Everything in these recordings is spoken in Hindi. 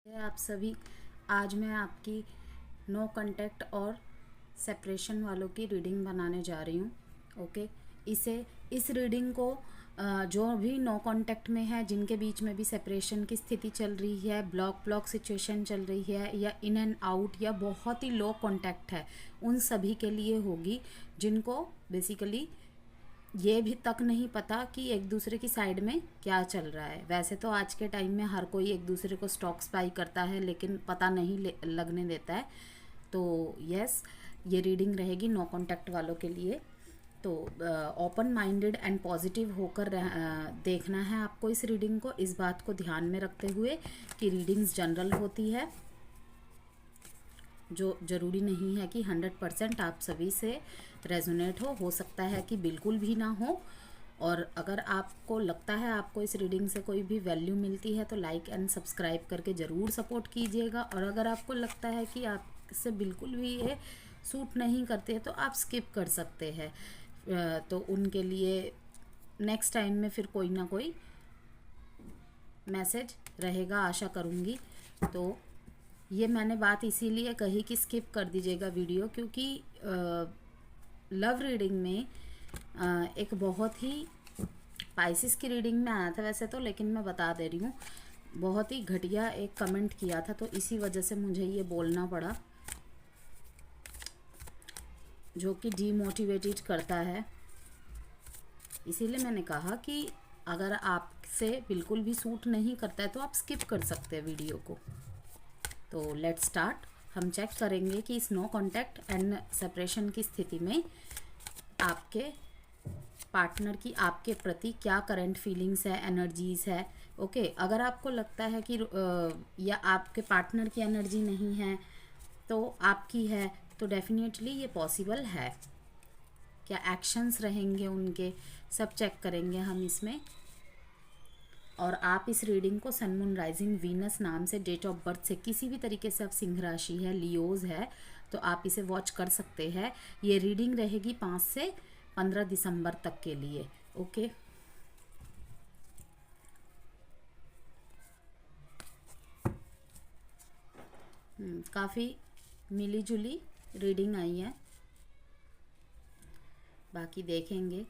आप सभी। आज मैं आपकी नो कांटेक्ट और सेपरेशन वालों की रीडिंग बनाने जा रही हूँ। ओके, इस रीडिंग को जो भी नो कांटेक्ट में है, जिनके बीच में भी सेपरेशन की स्थिति चल रही है, ब्लॉक सिचुएशन चल रही है, या इन एंड आउट, या बहुत ही लो कांटेक्ट है, उन सभी के लिए होगी, जिनको बेसिकली ये भी तक नहीं पता कि एक दूसरे की साइड में क्या चल रहा है। वैसे तो आज के टाइम में हर कोई एक दूसरे को स्टॉक्स बाई करता है, लेकिन पता नहीं लगने देता है। तो यस, ये रीडिंग रहेगी नो कांटेक्ट वालों के लिए। तो ओपन माइंडेड एंड पॉजिटिव होकर देखना है आपको इस रीडिंग को, इस बात को ध्यान में रखते हुए कि रीडिंग्स जनरल होती है, जो ज़रूरी नहीं है कि 100% आप सभी से रेजोनेट हो सकता है कि बिल्कुल भी ना हो। और अगर आपको लगता है आपको इस रीडिंग से कोई भी वैल्यू मिलती है तो लाइक एंड सब्सक्राइब करके ज़रूर सपोर्ट कीजिएगा। और अगर आपको लगता है कि आपसे बिल्कुल भी ये सूट नहीं करते हैं तो आप स्किप कर सकते हैं। तो उनके लिए नेक्स्ट टाइम में फिर कोई ना कोई मैसेज रहेगा, आशा करूँगी। तो ये मैंने बात इसीलिए कही कि स्किप कर दीजिएगा वीडियो, क्योंकि लव रीडिंग में एक बहुत ही पाइसिस की रीडिंग में आया था वैसे तो, लेकिन मैं बता दे रही हूँ, बहुत ही घटिया एक कमेंट किया था, तो इसी वजह से मुझे ये बोलना पड़ा, जो कि डीमोटिवेटेड करता है। इसीलिए मैंने कहा कि अगर आपसे बिल्कुल भी सूट नहीं करता है तो आप स्किप कर सकते हैं वीडियो को। तो लेट्स स्टार्ट। हम चेक करेंगे कि इस नो कांटेक्ट एंड सेपरेशन की स्थिति में आपके पार्टनर की आपके प्रति क्या करंट फीलिंग्स है, एनर्जीज है। ओके, अगर आपको लगता है कि या आपके पार्टनर की एनर्जी नहीं है तो आपकी है, तो डेफिनेटली ये पॉसिबल है। क्या एक्शंस रहेंगे उनके, सब चेक करेंगे हम इसमें। और आप इस रीडिंग को सन मून राइजिंग वीनस नाम से डेट ऑफ बर्थ से, किसी भी तरीके से आप सिंह राशि है, लियोज है, तो आप इसे वॉच कर सकते हैं। ये रीडिंग रहेगी 5 से 15 दिसंबर तक के लिए। ओके, काफ़ी मिली जुली रीडिंग आई है, बाकी देखेंगे।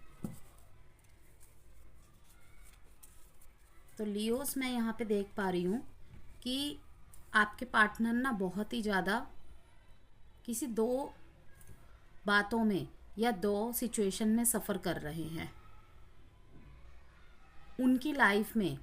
तो लियोस मैं यहाँ पे देख पा रही हूँ कि आपके पार्टनर ना बहुत ही ज़्यादा किसी दो बातों में या दो सिचुएशन में सफ़र कर रहे हैं। उनकी लाइफ में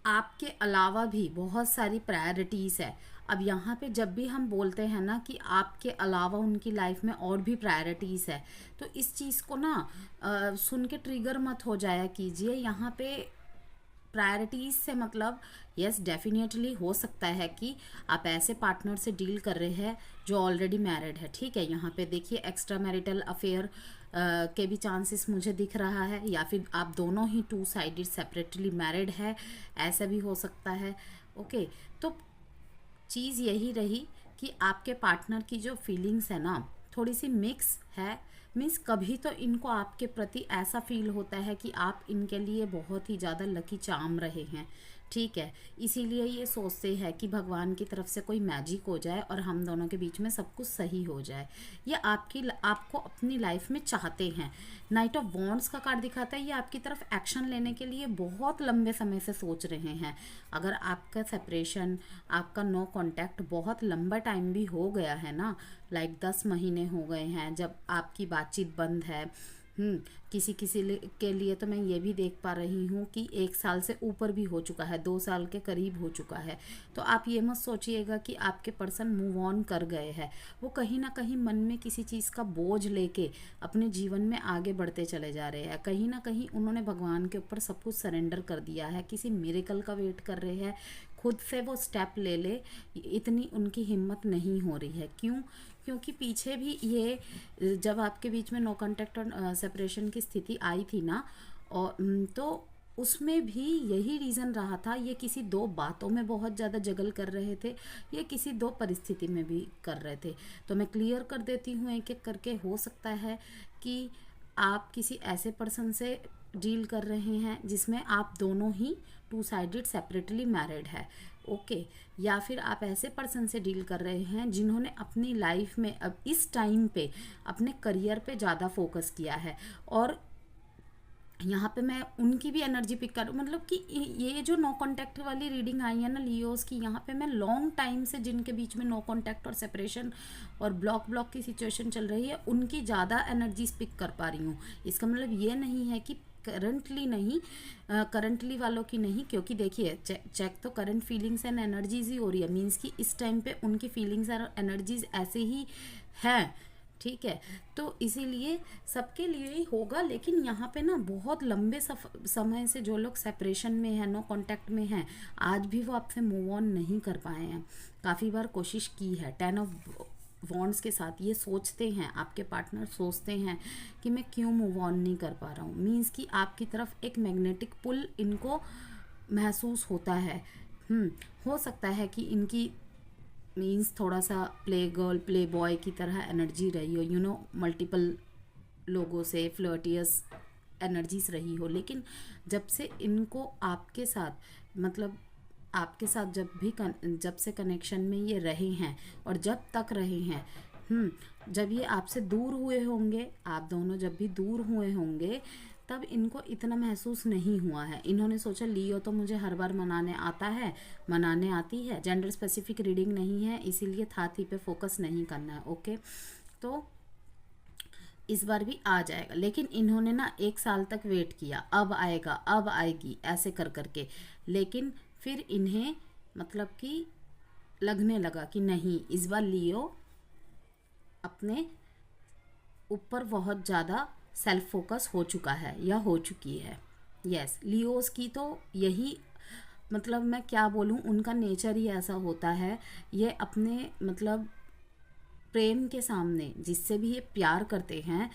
आपके अलावा भी बहुत सारी प्रायोरिटीज़ है। अब यहाँ पे जब भी हम बोलते हैं ना कि आपके अलावा उनकी लाइफ में और भी प्रायोरिटीज़ है, तो इस चीज़ को ना सुन के ट्रिगर मत हो जाया कीजिए। यहाँ पे प्रायोरिटीज़ से मतलब यस, डेफिनेटली हो सकता है कि आप ऐसे पार्टनर से डील कर रहे हैं जो ऑलरेडी मैरिड है। ठीक है, यहाँ पे देखिए एक्स्ट्रा मैरिटल अफेयर के भी चांसेस मुझे दिख रहा है, या फिर आप दोनों ही टू साइडेड सेपरेटली मैरिड है, ऐसा भी हो सकता है। ओके, तो चीज़ यही रही कि आपके पार्टनर की जो फीलिंग्स है ना, थोड़ी सी मिक्स है। मीन्स कभी तो इनको आपके प्रति ऐसा फील होता है कि आप इनके लिए बहुत ही ज़्यादा लकी चार्म रहे हैं। ठीक है, इसीलिए ये सोचते हैं कि भगवान की तरफ से कोई मैजिक हो जाए और हम दोनों के बीच में सब कुछ सही हो जाए। ये आपको अपनी लाइफ में चाहते हैं। नाइट ऑफ वॉन्ड्स का कार्ड दिखाता है ये आपकी तरफ एक्शन लेने के लिए बहुत लंबे समय से सोच रहे हैं। अगर आपका सेपरेशन, आपका नो कांटेक्ट बहुत लंबा टाइम भी हो गया है ना, लाइक 10 महीने हो गए हैं जब आपकी बातचीत बंद है। किसी के लिए तो मैं ये भी देख पा रही हूँ कि 1 साल से ऊपर भी हो चुका है, 2 साल के करीब हो चुका है। तो आप ये मत सोचिएगा कि आपके पर्सन मूव ऑन कर गए हैं। वो कहीं ना कहीं मन में किसी चीज़ का बोझ लेके अपने जीवन में आगे बढ़ते चले जा रहे हैं। कहीं ना कहीं उन्होंने भगवान के ऊपर सब कुछ सरेंडर कर दिया है, किसी मिरेकल का वेट कर रहे हैं। खुद से वो स्टेप ले इतनी उनकी हिम्मत नहीं हो रही है। क्यों? क्योंकि पीछे भी ये जब आपके बीच में नो कांटेक्ट और सेपरेशन की स्थिति आई थी ना, और तो उसमें भी यही रीज़न रहा था। ये किसी दो बातों में बहुत ज़्यादा जगल कर रहे थे, ये किसी दो परिस्थिति में भी कर रहे थे। तो मैं क्लियर कर देती हूँ एक एक करके। हो सकता है कि आप किसी ऐसे पर्सन से डील कर रहे हैं जिसमें आप दोनों ही टू साइडेड सेपरेटली मैरिड है, ओके। या फिर आप ऐसे पर्सन से डील कर रहे हैं जिन्होंने अपनी लाइफ में अब इस टाइम पे अपने करियर पे ज़्यादा फोकस किया है। और यहाँ पे मैं उनकी भी एनर्जी पिक कर, मतलब कि ये जो नो कांटेक्ट वाली रीडिंग आई है ना लियोस की, यहाँ पे मैं लॉन्ग टाइम से जिनके बीच में नो कांटेक्ट और सेपरेशन और ब्लॉक की सिचुएशन चल रही है उनकी ज़्यादा एनर्जीज पिक कर पा रही हूँ। इसका मतलब ये नहीं है कि करंटली नहीं, करंटली वालों की नहीं, क्योंकि देखिए चेक तो करंट फीलिंग्स एंड एनर्जीज ही हो रही है, मीन्स कि इस टाइम पे उनकी फीलिंग्स और एनर्जीज ऐसे ही हैं, ठीक है। तो इसीलिए सबके लिए ही होगा, लेकिन यहाँ पे ना बहुत लंबे समय से जो लोग सेपरेशन में हैं, नो कांटेक्ट में हैं, आज भी वो आपसे मूव ऑन नहीं कर पाए हैं। काफ़ी बार कोशिश की है। 10 ऑफ वॉन्ड्स के साथ ये सोचते हैं, आपके पार्टनर सोचते हैं कि मैं क्यों मूव ऑन नहीं कर पा रहा हूँ, मीन्स कि आपकी तरफ एक मैग्नेटिक पुल इनको महसूस होता है। हो सकता है कि इनकी मीन्स थोड़ा सा प्ले गर्ल प्ले बॉय की तरह एनर्जी रही हो, मल्टीपल लोगों से फ्लर्टियस एनर्जीज रही हो, लेकिन जब से इनको आपके साथ, मतलब आपके साथ जब से कनेक्शन में ये रहे हैं और जब तक रहे हैं, जब ये आपसे दूर हुए होंगे, आप दोनों जब भी दूर हुए होंगे तब इनको इतना महसूस नहीं हुआ है। इन्होंने सोचा लियो तो मुझे हर बार मनाने आता है, मनाने आती है, जेंडर स्पेसिफिक रीडिंग नहीं है, इसीलिए थाती पे फोकस नहीं करना है, ओके। तो इस बार भी आ जाएगा, लेकिन इन्होंने ना 1 साल तक वेट किया, अब आएगा अब आएगी ऐसे कर करके, लेकिन फिर इन्हें मतलब कि लगने लगा कि नहीं, इस बार लियो अपने ऊपर बहुत ज़्यादा सेल्फ फोकस हो चुका है या हो चुकी है। यस, लियोस की तो यही, मतलब मैं क्या बोलूँ, उनका नेचर ही ऐसा होता है। ये अपने मतलब प्रेम के सामने, जिससे भी ये प्यार करते हैं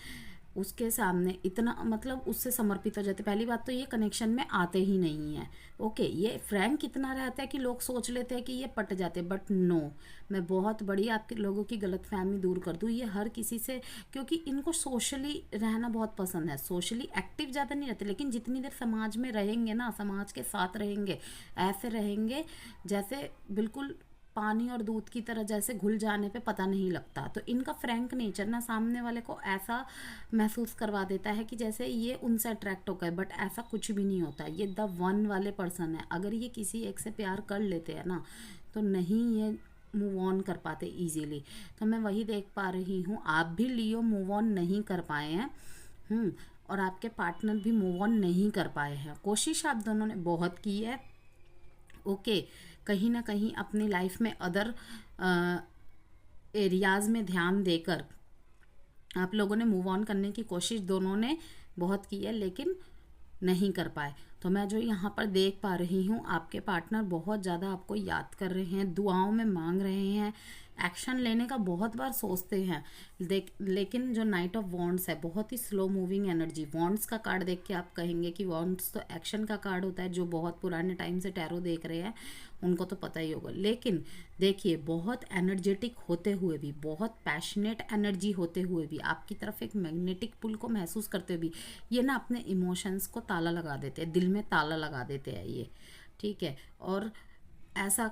उसके सामने इतना मतलब उससे समर्पित हो जाते। पहली बात तो ये कनेक्शन में आते ही नहीं है, ओके। ये फ्रैंक कितना रहता है कि लोग सोच लेते हैं कि ये पट जाते, बट नो, मैं बहुत बड़ी आपके लोगों की गलतफहमी दूर कर दूँ। ये हर किसी से, क्योंकि इनको सोशली रहना बहुत पसंद है, सोशली एक्टिव ज़्यादा नहीं रहते, लेकिन जितनी देर समाज में रहेंगे ना, समाज के साथ रहेंगे, ऐसे रहेंगे जैसे बिल्कुल पानी और दूध की तरह, जैसे घुल जाने पे पता नहीं लगता। तो इनका फ्रैंक नेचर ना सामने वाले को ऐसा महसूस करवा देता है कि जैसे ये उनसे अट्रैक्ट हो गए, बट ऐसा कुछ भी नहीं होता। ये द वन वाले पर्सन है। अगर ये किसी एक से प्यार कर लेते हैं ना, तो नहीं ये मूव ऑन कर पाते इजीली। तो मैं वही देख पा रही हूँ, आप भी लियो मूव ऑन नहीं कर पाए हैं, और आपके पार्टनर भी मूव ऑन नहीं कर पाए हैं। कोशिश आप दोनों ने बहुत की है, ओके। कहीं ना कहीं अपनी लाइफ में अदर एरियाज़ में ध्यान देकर आप लोगों ने मूव ऑन करने की कोशिश दोनों ने बहुत की है, लेकिन नहीं कर पाए। तो मैं जो यहाँ पर देख पा रही हूँ, आपके पार्टनर बहुत ज़्यादा आपको याद कर रहे हैं, दुआओं में मांग रहे हैं, एक्शन लेने का बहुत बार सोचते हैं, लेकिन जो नाइट ऑफ वॉन्ड्स है बहुत ही स्लो मूविंग एनर्जी। वॉन्ड्स का कार्ड देख के आप कहेंगे कि वॉन्ड्स तो एक्शन का कार्ड होता है। जो बहुत पुराने टाइम से टैरो देख रहे हैं उनको तो पता ही होगा, लेकिन देखिए बहुत एनर्जेटिक होते हुए भी, बहुत पैशनेट एनर्जी होते हुए भी, आपकी तरफ एक मैग्नेटिक पुल को महसूस करते हुए भी, ये ना अपने इमोशंस को ताला लगा देते हैं, दिल में ताला लगा देते हैं ये, ठीक है। और ऐसा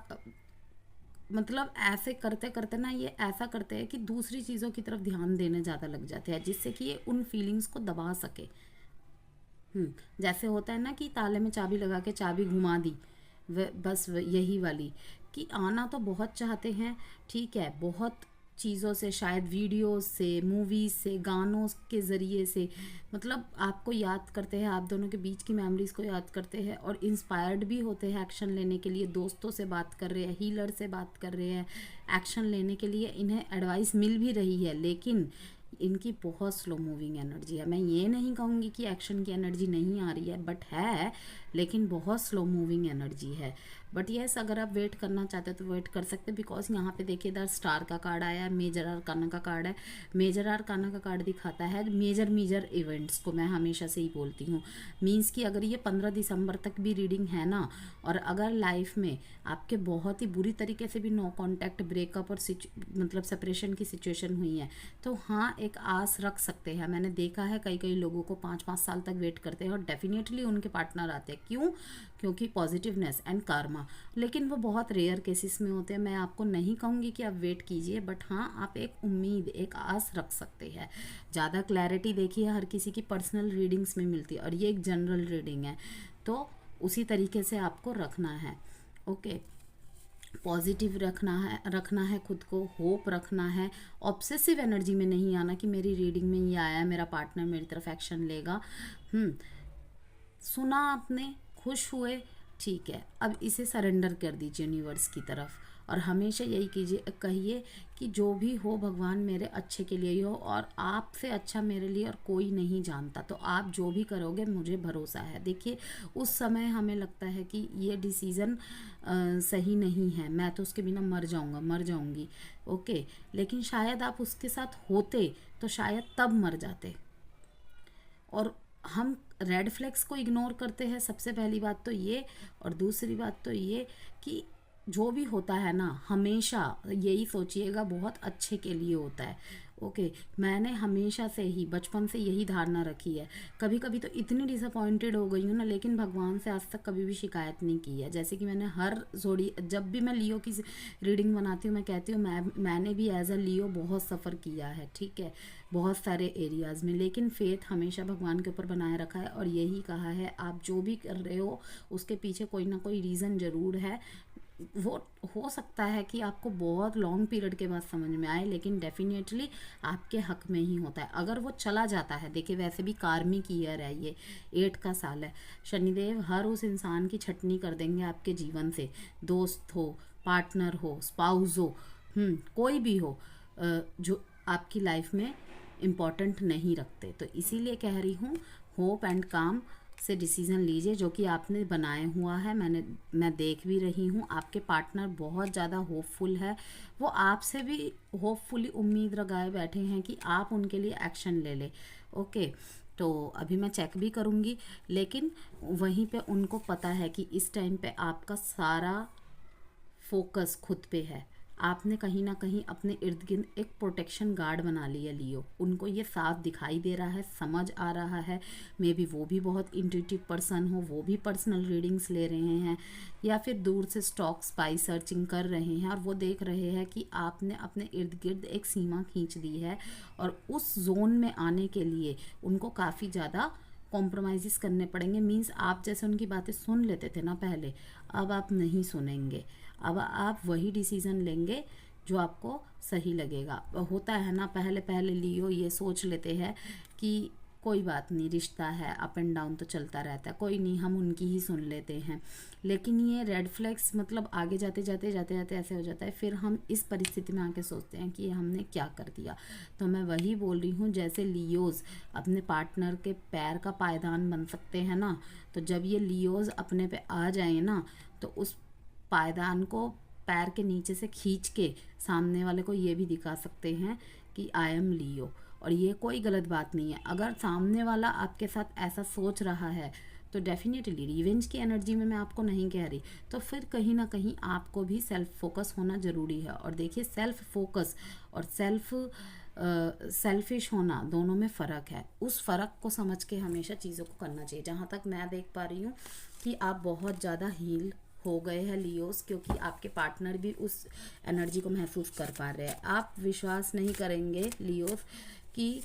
मतलब ऐसे करते करते ना ये ऐसा करते हैं कि दूसरी चीज़ों की तरफ ध्यान देने ज़्यादा लग जाते हैं, जिससे कि ये उन फीलिंग्स को दबा सके। जैसे होता है ना कि ताले में चाबी लगा के चाबी घुमा दी, बस यही वाली, कि आना तो बहुत चाहते हैं, ठीक है, बहुत चीज़ों से, शायद वीडियोस से, मूवीज़ से, गानों के ज़रिए से, मतलब आपको याद करते हैं, आप दोनों के बीच की मेमोरीज़ को याद करते हैं और इंस्पायर्ड भी होते हैं एक्शन लेने के लिए। दोस्तों से बात कर रहे हैं, हीलर से बात कर रहे हैं, एक्शन लेने के लिए इन्हें एडवाइस मिल भी रही है, लेकिन इनकी बहुत स्लो मूविंग एनर्जी है। मैं ये नहीं कहूँगी कि एक्शन की एनर्जी नहीं आ रही है, बट है, लेकिन बहुत स्लो मूविंग एनर्जी है। बट येस, अगर आप वेट करना चाहते हो तो वेट कर सकते हैं, बिकॉज यहाँ पे देखिए इधर स्टार का कार्ड आया है, मेजर आर्काना का कार्ड है। मेजर आर्काना का कार्ड दिखाता है मेजर इवेंट्स को, मैं हमेशा से ही बोलती हूँ। मीन्स कि अगर ये 15 दिसंबर तक भी रीडिंग है ना, और अगर लाइफ में आपके बहुत ही बुरी तरीके से भी नो कॉन्टैक्ट, ब्रेकअप और मतलब सेपरेशन की सिचुएशन हुई है, तो हाँ, एक आस रख सकते हैं। मैंने देखा है कई कई लोगों को 5-5 साल तक वेट करते हैं और डेफिनेटली उनके पार्टनर आते हैं। क्यों? क्योंकि पॉजिटिवनेस एंड कार्मा। लेकिन वो बहुत रेयर केसेस में होते हैं। मैं आपको नहीं कहूँगी कि आप वेट कीजिए, बट हाँ, आप एक उम्मीद, एक आस रख सकते हैं। ज़्यादा क्लैरिटी देखिए हर किसी की पर्सनल रीडिंग्स में मिलती है और ये एक जनरल रीडिंग है, तो उसी तरीके से आपको रखना है। ओके, पॉजिटिव रखना है खुद को, होप रखना है, ऑब्सेसिव एनर्जी में नहीं आना कि मेरी रीडिंग में ये आया, मेरा पार्टनर मेरी तरफ एक्शन लेगा। सुना आपने, खुश हुए, ठीक है, अब इसे सरेंडर कर दीजिए यूनिवर्स की तरफ और हमेशा यही कीजिए, कहिए कि जो भी हो भगवान मेरे अच्छे के लिए ही हो और आपसे अच्छा मेरे लिए और कोई नहीं जानता, तो आप जो भी करोगे मुझे भरोसा है। देखिए उस समय हमें लगता है कि ये डिसीज़न सही नहीं है, मैं तो उसके बिना मर जाऊंगा, मर जाऊंगी। ओके, लेकिन शायद आप उसके साथ होते तो शायद तब मर जाते। और हम रेड फ्लैग्स को इग्नोर करते हैं, सबसे पहली बात तो ये, और दूसरी बात तो ये कि जो भी होता है ना, हमेशा यही सोचिएगा बहुत अच्छे के लिए होता है। ओके, मैंने हमेशा से ही बचपन से यही धारणा रखी है। कभी कभी तो इतनी डिसअपॉइंटेड हो गई हूँ ना, लेकिन भगवान से आज तक कभी भी शिकायत नहीं की है। जैसे कि मैंने हर जोड़ी, जब भी मैं लियो की रीडिंग बनाती हूँ, मैं कहती हूँ मैंने भी एज अ लियो बहुत सफ़र किया है, ठीक है, बहुत सारे एरियाज़ में, लेकिन फेथ हमेशा भगवान के ऊपर बनाए रखा है और यही कहा है आप जो भी कर रहे हो उसके पीछे कोई ना कोई रीज़न ज़रूर है। वो हो सकता है कि आपको बहुत लॉन्ग पीरियड के बाद समझ में आए, लेकिन डेफिनेटली आपके हक में ही होता है। अगर वो चला जाता है, देखिए वैसे भी कार्मिक ईयर है ये, 8 का साल है, शनिदेव हर उस इंसान की छटनी कर देंगे आपके जीवन से, दोस्त हो, पार्टनर हो, स्पाउस हो, कोई भी हो, जो आपकी लाइफ में इम्पॉर्टेंट नहीं रखते। तो इसीलिए कह रही हूँ, होप एंड काम से डिसीज़न लीजिए जो कि आपने बनाया हुआ है। मैं देख भी रही हूँ आपके पार्टनर बहुत ज़्यादा होपफुल है, वो आपसे भी होपफुली उम्मीद लगाए बैठे हैं कि आप उनके लिए एक्शन ले ले। ओके, तो अभी मैं चेक भी करूँगी, लेकिन वहीं पे उनको पता है कि इस टाइम पे आपका सारा फोकस खुद पे है। आपने कहीं ना कहीं अपने इर्द गिर्द एक प्रोटेक्शन गार्ड बना लिया लियो, उनको ये साफ दिखाई दे रहा है, समझ आ रहा है। मे बी वो भी बहुत इंट्यूटिव पर्सन हो, वो भी पर्सनल रीडिंग्स ले रहे हैं या फिर दूर से स्टॉक स्पाई सर्चिंग कर रहे हैं और वो देख रहे हैं कि आपने अपने इर्द गिर्द एक सीमा खींच दी है और उस जोन में आने के लिए उनको काफ़ी ज़्यादा कॉम्प्रोमाइज़ करने पड़ेंगे। मीन्स आप जैसे उनकी बातें सुन लेते थे ना पहले, अब आप नहीं सुनेंगे। अब आप वही डिसीज़न लेंगे जो आपको सही लगेगा। होता है ना, पहले पहले लियो ये सोच लेते हैं कि कोई बात नहीं, रिश्ता है, अप एंड डाउन तो चलता रहता है, कोई नहीं, हम उनकी ही सुन लेते हैं। लेकिन ये रेड फ्लैग्स मतलब आगे जाते जाते जाते जाते ऐसे हो जाता है, फिर हम इस परिस्थिति में आके सोचते हैं कि हमने क्या कर दिया। तो मैं वही बोल रही हूँ, जैसे लियोज़ अपने पार्टनर के पैर का पायदान बन सकते हैं ना, तो जब ये लियोज़ अपने पे आ जाए ना, तो उस पायदान को पैर के नीचे से खींच के सामने वाले को ये भी दिखा सकते हैं कि आई एम लियो। और ये कोई गलत बात नहीं है। अगर सामने वाला आपके साथ ऐसा सोच रहा है तो डेफिनेटली रिवेंज की एनर्जी में मैं आपको नहीं कह रही, तो फिर कहीं ना कहीं आपको भी सेल्फ फोकस होना ज़रूरी है। और देखिए सेल्फ फोकस और सेल्फिश होना दोनों में फ़र्क है। उस फ़र्क को समझ के हमेशा चीज़ों को करना चाहिए। जहाँ तक मैं देख पा रही हूँ कि आप बहुत ज़्यादा हील हो गए हैं लियोस, क्योंकि आपके पार्टनर भी उस एनर्जी को महसूस कर पा रहे हैं। आप विश्वास नहीं करेंगे लियोस कि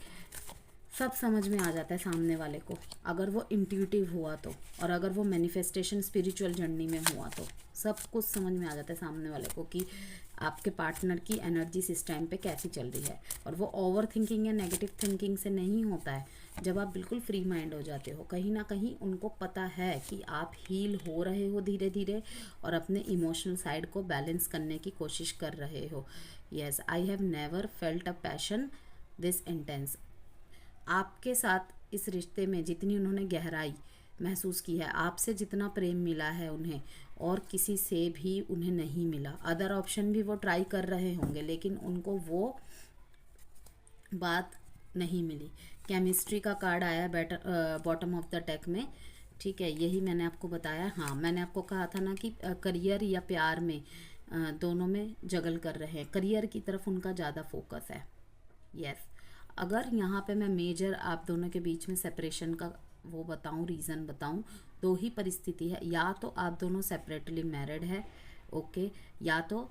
सब समझ में आ जाता है सामने वाले को, अगर वो इंट्यूटिव हुआ तो, और अगर वो मैनिफेस्टेशन स्पिरिचुअल जर्नी में हुआ तो सब कुछ समझ में आ जाता है सामने वाले को कि आपके पार्टनर की एनर्जी इस टाइम पे कैसी चल रही है। और वो ओवर थिंकिंग या नेगेटिव थिंकिंग से नहीं होता है, जब आप बिल्कुल फ्री माइंड हो जाते हो। कहीं ना कहीं उनको पता है कि आप हील हो रहे हो धीरे धीरे और अपने इमोशनल साइड को बैलेंस करने की कोशिश कर रहे हो। Yes, I have never felt a passion this intense. आपके साथ इस रिश्ते में जितनी उन्होंने गहराई महसूस की है, आपसे जितना प्रेम मिला है उन्हें, और किसी से भी उन्हें नहीं मिला। अदर ऑप्शन भी वो ट्राई कर रहे होंगे, लेकिन उनको वो बात नहीं मिली। केमिस्ट्री का कार्ड आया बॉटम ऑफ द डेक में, ठीक है, यही मैंने आपको बताया। हाँ, मैंने आपको कहा था ना कि करियर या प्यार में दोनों में जगल कर रहे हैं, करियर की तरफ उनका ज़्यादा फोकस है। यस, अगर यहाँ पे मैं मेजर आप दोनों के बीच में सेपरेशन का वो बताऊँ, रीज़न बताऊँ, दो ही परिस्थिति है, या तो आप दोनों सेपरेटली मैरिड है, ओके, या तो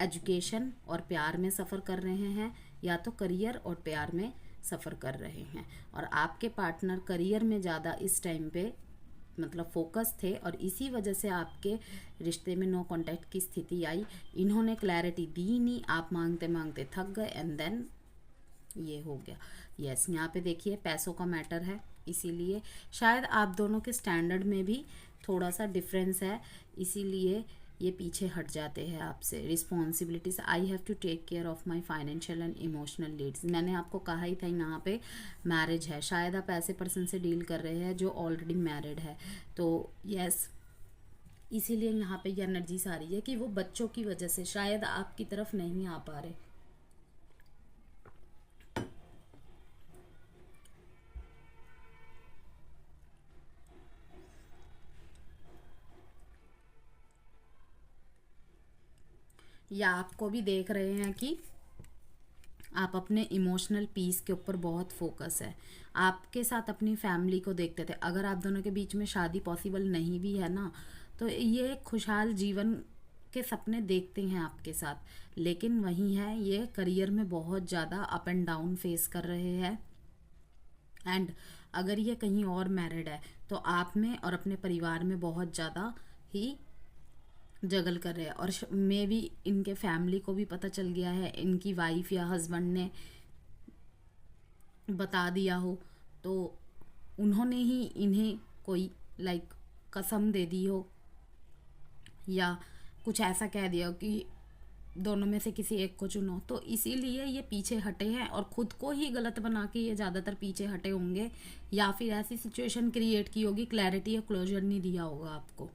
एजुकेशन और प्यार में सफ़र कर रहे हैं, या तो करियर और प्यार में सफ़र कर रहे हैं। और आपके पार्टनर करियर में ज़्यादा इस टाइम पे मतलब फोकस थे, और इसी वजह से आपके रिश्ते में नो कांटेक्ट की स्थिति आई। इन्होंने क्लैरिटी दी नहीं, आप मांगते मांगते थक गए, एंड देन ये हो गया। यस, यहाँ पे देखिए पैसों का मैटर है, इसीलिए शायद आप दोनों के स्टैंडर्ड में भी थोड़ा सा डिफरेंस है, इसीलिए ये पीछे हट जाते हैं आपसे। Responsibilities, I have to take care of my financial and emotional needs. मैंने आपको कहा ही था यहाँ पे मैरिज है, शायद आप ऐसे पर्सन से डील कर रहे हैं जो ऑलरेडी मैरिड है। तो यस, इसीलिए यहाँ पे ये एनर्जीज आ रही है कि वो बच्चों की वजह से शायद आपकी तरफ नहीं आ पा रहे। या आपको भी देख रहे हैं कि आप अपने इमोशनल पीस के ऊपर बहुत फोकस है, आपके साथ अपनी फैमिली को देखते थे। अगर आप दोनों के बीच में शादी पॉसिबल नहीं भी है ना, तो ये एक खुशहाल जीवन के सपने देखते हैं आपके साथ, लेकिन वही है ये करियर में बहुत ज़्यादा अप एंड डाउन फेस कर रहे हैं। एंड अगर ये कहीं और मैरिड है तो आप में और अपने परिवार में बहुत ज़्यादा ही जगल कर रहे हैं। और मे भी इनके फैमिली को भी पता चल गया है, इनकी वाइफ या हस्बैंड ने बता दिया हो, तो उन्होंने ही इन्हें कोई लाइक कसम दे दी हो, या कुछ ऐसा कह दिया हो कि दोनों में से किसी एक को चुनो, तो इसीलिए ये पीछे हटे हैं और खुद को ही गलत बना के ये ज़्यादातर पीछे हटे होंगे, या फिर ऐसी सिचुएशन क्रिएट की होगी, क्लैरिटी या क्लोजर नहीं दिया होगा आपको।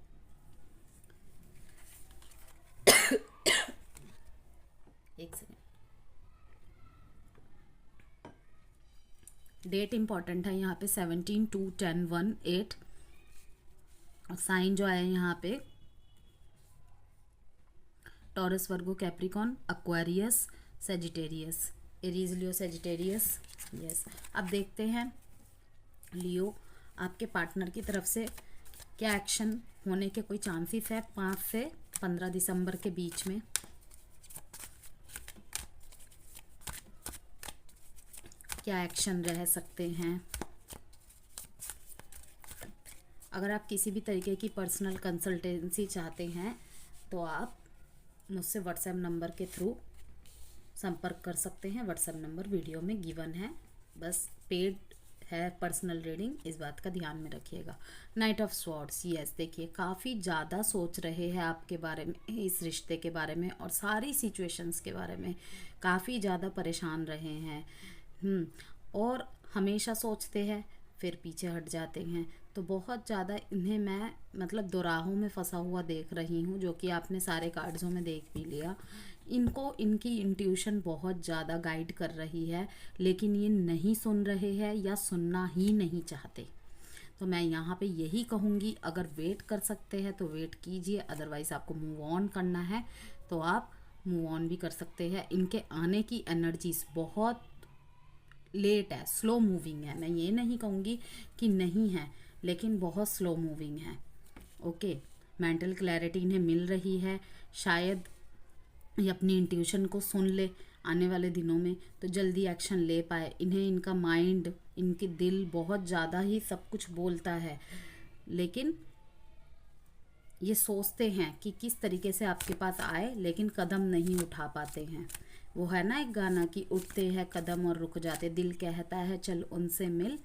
एक सेकेंड, डेट इंपॉर्टेंट है यहाँ पे 17/2/10/1/8, और साइन जो आया यहाँ पे टॉरस, वर्गो, कैप्रिकॉन, एक्वेरियस, सेजिटेरियस, एरीज, लियो, सेजिटेरियस। यस, अब देखते हैं लियो आपके पार्टनर की तरफ से क्या एक्शन होने के कोई चांसेस है 5 से 15 दिसंबर के बीच में। क्या एक्शन रह सकते हैं। अगर आप किसी भी तरीके की पर्सनल कंसल्टेंसी चाहते हैं तो आप मुझसे व्हाट्सएप नंबर के थ्रू संपर्क कर सकते हैं। व्हाट्सएप नंबर वीडियो में गिवन है, बस पेड है पर्सनल रीडिंग, इस बात का ध्यान में रखिएगा। नाइट ऑफ स्वॉर्ड्स, यस, देखिए काफ़ी ज़्यादा सोच रहे हैं आपके बारे में, इस रिश्ते के बारे में और सारी सिचुएशंस के बारे में, काफ़ी ज़्यादा परेशान रहे हैं। और हमेशा सोचते हैं फिर पीछे हट जाते हैं, तो बहुत ज़्यादा इन्हें मैं मतलब दोराहों में फंसा हुआ देख रही हूँ, जो कि आपने सारे कार्ड्सों में देख भी लिया। इनको इनकी इंट्यूशन बहुत ज़्यादा गाइड कर रही है, लेकिन ये नहीं सुन रहे हैं या सुनना ही नहीं चाहते। तो मैं यहाँ पे यही कहूँगी, अगर वेट कर सकते हैं तो वेट कीजिए, अदरवाइज़ आपको मूव ऑन करना है तो आप मूव ऑन भी कर सकते हैं। इनके आने की एनर्जीज बहुत लेट है, स्लो मूविंग है, मैं ये नहीं कहूँगी कि नहीं है, लेकिन बहुत स्लो मूविंग है। ओके, मेंटल क्लैरिटी इन्हें मिल रही है, शायद ये अपनी इंट्यूशन को सुन ले आने वाले दिनों में तो जल्दी एक्शन ले पाए। इन्हें इनका माइंड, इनके दिल बहुत ज़्यादा ही सब कुछ बोलता है, लेकिन ये सोचते हैं कि किस तरीके से आपके पास आए, लेकिन कदम नहीं उठा पाते हैं। वो है ना एक गाना कि उठते हैं कदम और रुक जाते, दिल कहता है चल उनसे मिल,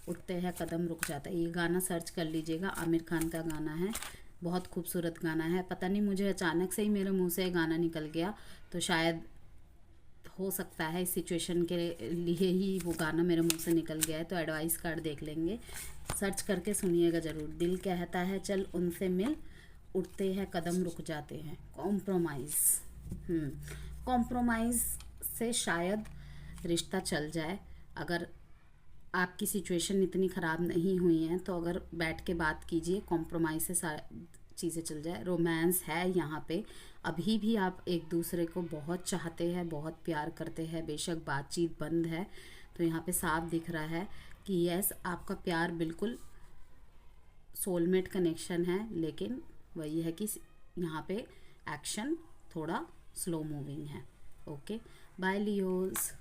उठते हैं कदम रुक जाता है। ये गाना सर्च कर लीजिएगा, आमिर खान का गाना है, बहुत खूबसूरत गाना है। पता नहीं मुझे अचानक से ही मेरे मुंह से गाना निकल गया, तो शायद हो सकता है इस सिचुएशन के लिए ही वो गाना मेरे मुंह से निकल गया है, तो एडवाइस कार्ड देख लेंगे, सर्च करके सुनिएगा ज़रूर। दिल कहता है चल उनसे मिल, उठते हैं कदम रुक जाते हैं। कॉम्प्रोमाइज़, कॉम्प्रोमाइज़ से शायद रिश्ता चल जाए। अगर आपकी सिचुएशन इतनी ख़राब नहीं हुई है तो अगर बैठ के बात कीजिए, कॉम्प्रोमाइज़ से चीज़ें चल जाए। रोमांस है यहाँ पे, अभी भी आप एक दूसरे को बहुत चाहते हैं, बहुत प्यार करते हैं, बेशक बातचीत बंद है तो यहाँ पे साफ दिख रहा है कि यस, आपका प्यार बिल्कुल सोलमेट कनेक्शन है, लेकिन वही है कि यहाँ पे एक्शन थोड़ा स्लो मूविंग है। Okay, bye Leos.